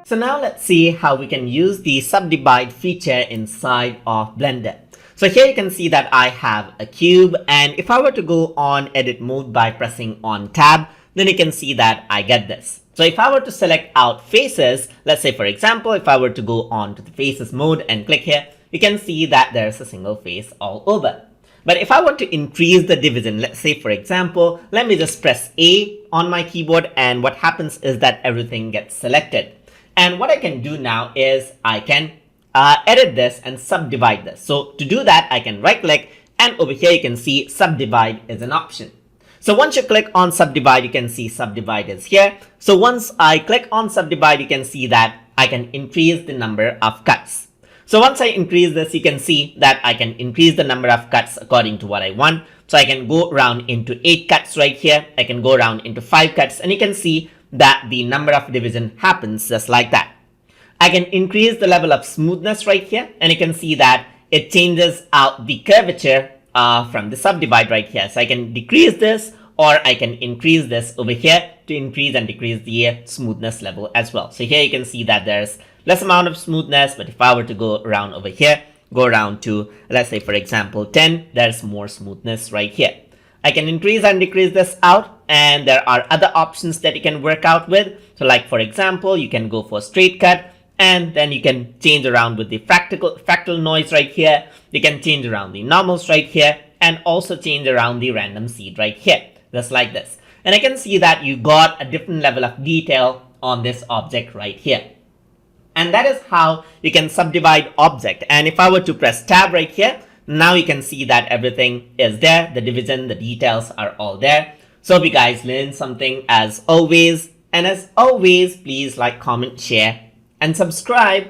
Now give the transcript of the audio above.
So now let's see how we can use the subdivide feature inside of Blender. So here you can see that I have a cube, and if I were to go on edit mode by pressing on tab, then you can see that I get this. So if I were to select out faces, let's say for example, if I were to go on to the faces mode and click here, you can see that there's a single face all over. But if I want to increase the division, let's say for example, let me just press A on my keyboard, and what happens is that everything gets selected. And what I can do now is I can edit this and subdivide this. So to do that, I can right click, and over here you can see subdivide is an option. So once you click on subdivide, you can see subdivide is here. So once I click on subdivide, you can see that I can increase the number of cuts. So once I increase this, you can see that I can increase the number of cuts according to what I want. So I can go around into 8 cuts right here. I can go around into 5 cuts, and you can see that the number of division happens just like that. I can increase the level of smoothness right here, and you can see that it changes out the curvature from the subdivide right here. So I can decrease this, or I can increase this over here to increase and decrease the smoothness level as well. So here you can see that there's less amount of smoothness, but if I were to go around over here, go around to, let's say for example 10, there's more smoothness right here. I can increase and decrease this out, and there are other options that you can work out with. So like for example, you can go for straight cut, and then you can change around with the fractal noise right here. You can change around the normals right here, and also change around the random seed right here, just like this. And I can see that you got a different level of detail on this object right here. And that is how you can subdivide object. And if I were to press tab right here, now you can see that everything is there. The division, the details are all there. So hope you guys learned something as always. And as always, please like, comment, share, and subscribe.